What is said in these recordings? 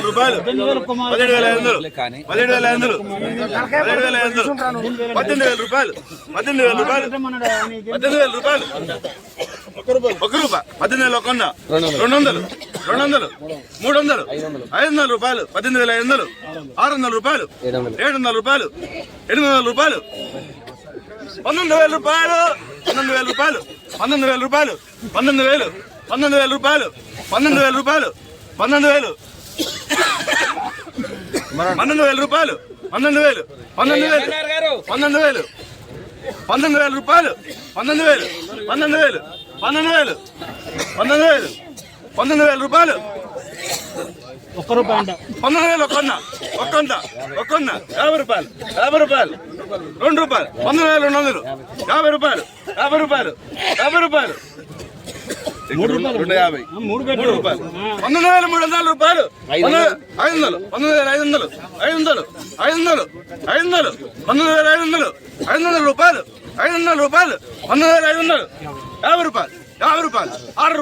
రూపాయలు 17,500 17,500 18,000 రూపాయలు 18,000 రూపాయలు 18,000 రూపాయలు 1 రూపాయి 18,000 200 300 500 రూపాయలు 18,500 600 రూపాయలు 700 రూపాయలు 800 రూపాయలు 19,000 రూపాయలు 19,000 రూపాయలు 19,000 రూపాయలు 19,000 రూపాయలు 19,000 రూపాయలు 19,000 రూపాయలు 19,000 రూపాయలు 19,000 రూపాయలు 1 రూపాయి 19,000 ఒక్కంత 50 రూపాయలు 2 రూపాయలు 19,200 50 రూపాయలు 50 రూపాయలు 250 3 రూపాయలు 19,300 రూపాయలు 500 19,500 రూపాయలు 500 రూపాయలు 19,500 50 రూపాయలు 6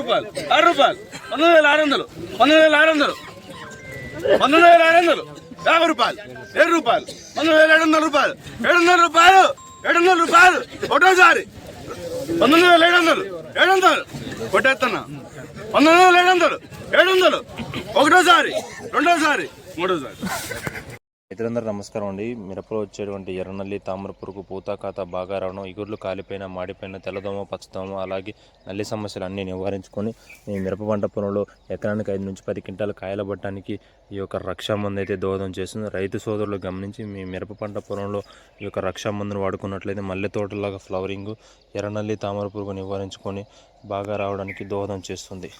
రూపాయలు 19,600 19,600 50 రూపాయలు 7 రూపాయలు 19,700 రూపాయలు 700 రూపాయలు ఒకటోసారి 19,700 కొట్టేస్తున్నా 19,700 ఒకటోసారి రెండోసారి మూడోసారి. రైతులందరూ నమస్కారం అండి. మిరపలో వచ్చేటువంటి ఎర్రనల్లి తామర పురుగు పూత కాత బాగా రావడం, ఇగుర్లు కాలిపోయిన మాడిపోయిన తెల్లదోమ పచ్చదోమ అలాగే నల్లి సమస్యలు అన్నీ నివారించుకొని మీ మిరప పంట పొలంలో ఎకరానికి 5 నుంచి 10 క్వింటాల కాయల పట్టడానికి ఈ యొక్క రక్షా మందు అయితే దోహదం చేస్తుంది. రైతు సోదరులు గమనించి మీ మిరప పంట పొలంలో ఈ యొక్క రక్షా మందును వాడుకున్నట్లయితే మల్లె తోటలాగా ఫ్లవరింగ్ ఎర్రనల్లి తామర పురుగు నివారించుకొని బాగా రావడానికి దోహదం చేస్తుంది.